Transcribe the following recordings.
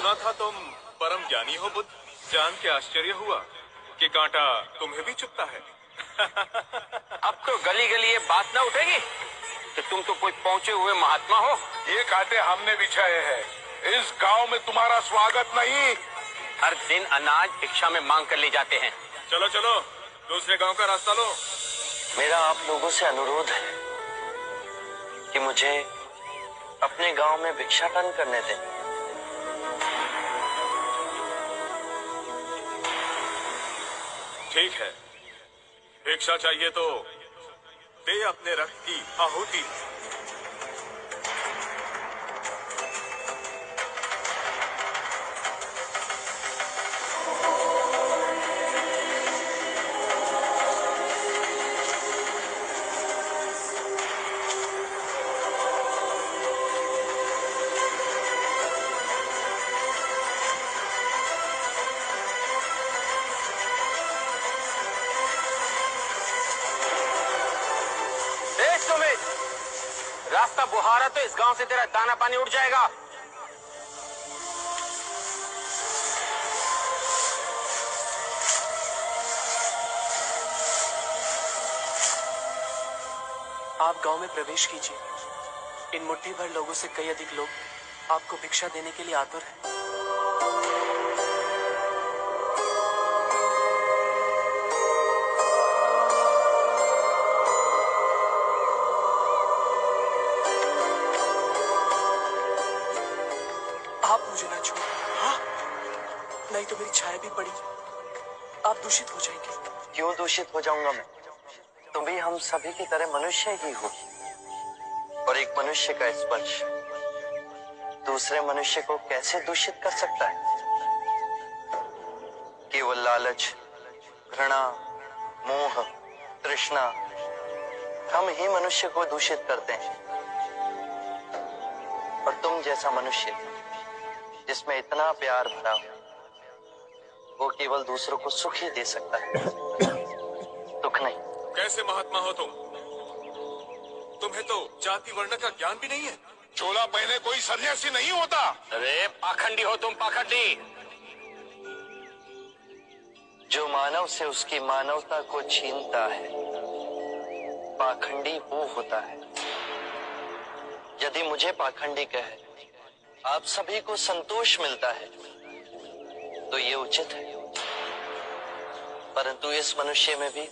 सुना था तुम परम ज्ञानी हो बुद्ध। जान के आश्चर्य हुआ कि कांटा तुम्हें भी चुभता है। अब तो गली गली ये बात ना उठेगी कि तुम तो कोई पहुंचे हुए महात्मा हो। ये कांटे हमने बिछाए हैं। इस गांव में तुम्हारा स्वागत नहीं। हर दिन अनाज भिक्षा में मांग कर ले जाते हैं। चलो चलो दूसरे गांव का रास्ता लो। मेरा आप लोगों से अनुरोध है कि मुझे अपने गांव में भिक्षाटन करने दें। ठीक है, भिक्षा चाहिए तो दे अपने रक्त की आहुति। रास्ता बुहारा तो इस गांव से तेरा दाना पानी उड़ जाएगा। आप गांव में प्रवेश कीजिए। इन मुट्ठी भर लोगों से कई अधिक लोग आपको भिक्षा देने के लिए आतुर हैं। आप मुझे ना छोड़, हाँ? नहीं तो मेरी छाया भी पड़ी, आप दूषित हो जाएंगे। क्यों दूषित हो जाऊंगा मैं? तुम भी हम सभी की तरह मनुष्य ही हो, और एक मनुष्य का स्पर्श दूसरे मनुष्य को कैसे दूषित कर सकता है? केवल लालच, घृणा, मोह, तृष्णा हम ही मनुष्य को दूषित करते हैं। और तुम जैसा मनुष्य जिसमें इतना प्यार भरा हो, वो केवल दूसरों को सुख ही दे सकता है, दुख नहीं। कैसे महात्मा हो तुम? तुम्हें तो जाति वर्ण का ज्ञान भी नहीं है। चोला पहने कोई सन्यासी नहीं होता। अरे पाखंडी हो तुम, पाखंडी। जो मानव से उसकी मानवता को छीनता है, पाखंडी वो होता है। यदि मुझे पाखंडी कहे आप सभी को संतोष मिलता है तो ये उचित है, परंतु इस मनुष्य में भी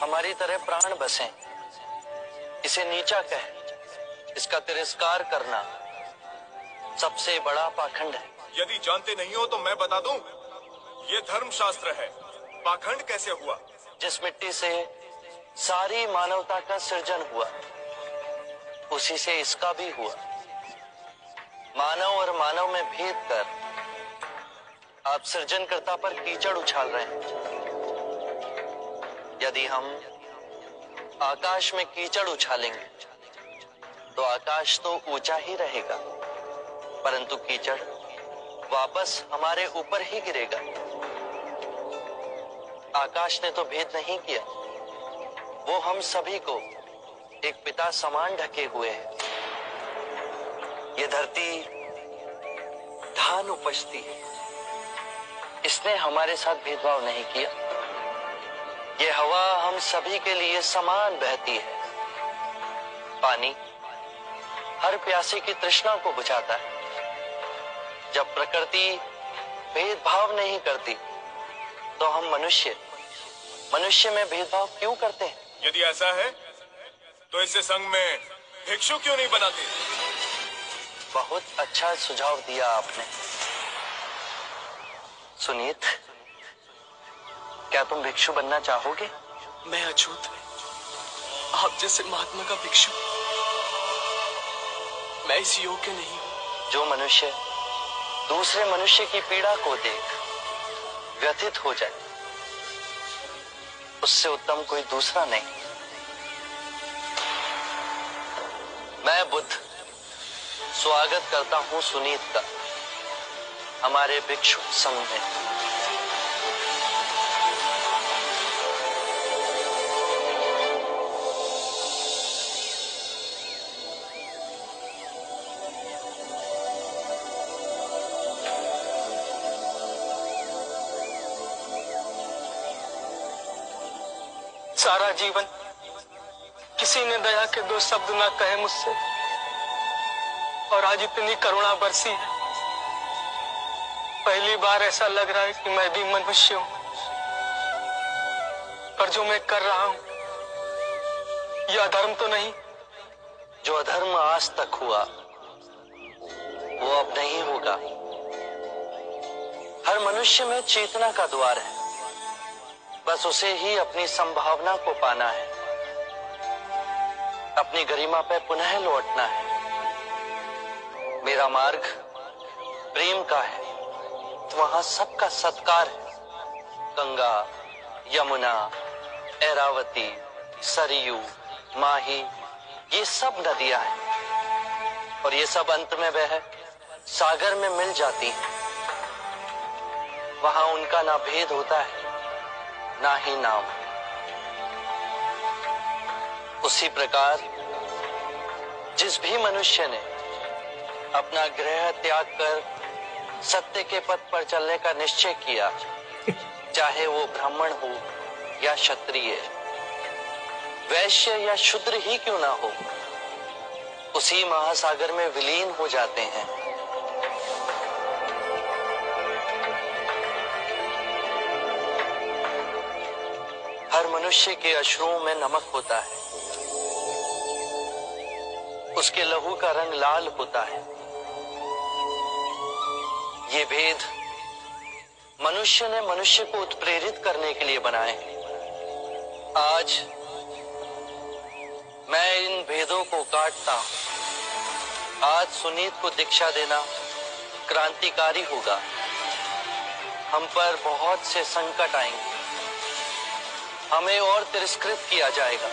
हमारी तरह प्राण बसे। इसे नीचा कहे, इसका तिरस्कार करना सबसे बड़ा पाखंड है। यदि जानते नहीं हो तो मैं बता दूं, ये धर्म शास्त्र है। पाखंड कैसे हुआ? जिस मिट्टी से सारी मानवता का सृजन हुआ उसी से इसका भी हुआ। मानव और मानव में भेद कर आप सृजनकर्ता पर कीचड़ उछाल रहे हैं। यदि हम आकाश में कीचड़ उछालेंगे तो आकाश तो ऊंचा ही रहेगा, परंतु कीचड़ वापस हमारे ऊपर ही गिरेगा। आकाश ने तो भेद नहीं किया, वो हम सभी को एक पिता समान ढके हुए है। ये धरती धान उपजती है, इसने हमारे साथ भेदभाव नहीं किया। ये हवा हम सभी के लिए समान बहती है। पानी हर प्यासे की तृष्णा को बुझाता है। जब प्रकृति भेदभाव नहीं करती तो हम मनुष्य में भेदभाव क्यों करते हैं? यदि ऐसा है तो इसे संघ में भिक्षु क्यों नहीं बनाते? बहुत अच्छा सुझाव दिया आपने। सुनीत, क्या तुम भिक्षु बनना चाहोगे? मैं अछूत, आप जैसे महात्मा का भिक्षु मैं इस योग्य नहीं हूं। जो मनुष्य दूसरे मनुष्य की पीड़ा को देख व्यथित हो जाए उससे उत्तम कोई दूसरा नहीं। मैं बुद्ध स्वागत करता हूं सुनीत का हमारे भिक्षु संघ में। सारा जीवन किसी ने दया के दो शब्द ना कहे मुझसे, और आज इतनी करुणा बरसी है। पहली बार ऐसा लग रहा है कि मैं भी मनुष्य हूं, पर जो मैं कर रहा हूं यह अधर्म तो नहीं? जो अधर्म आज तक हुआ वो अब नहीं होगा। हर मनुष्य में चेतना का द्वार है, बस उसे ही अपनी संभावना को पाना है, अपनी गरिमा पे पुनः लौटना है। मेरा मार्ग प्रेम का है, तो वहां सबका सत्कार है। गंगा, यमुना, ऐरावती, सरयू, माही, ये सब नदियां हैं, और ये सब अंत में वह सागर में मिल जाती हैं। वहां उनका ना भेद होता है, ना ही नाम। उसी प्रकार जिस भी मनुष्य ने अपना गृह त्याग कर सत्य के पथ पर चलने का निश्चय किया, चाहे वो ब्राह्मण हो या क्षत्रिय, वैश्य या शूद्र ही क्यों ना हो, उसी महासागर में विलीन हो जाते हैं। हर मनुष्य के अश्रुओं में नमक होता है, उसके लहू का रंग लाल होता है। ये भेद मनुष्य ने मनुष्य को उत्प्रेरित करने के लिए बनाए हैं। आज मैं इन भेदों को काटता हूं। आज सुनीत को दीक्षा देना क्रांतिकारी होगा। हम पर बहुत से संकट आएंगे, हमें और तिरस्कृत किया जाएगा,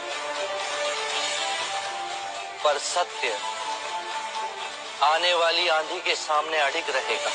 पर सत्य आने वाली आंधी के सामने अडिग रहेगा।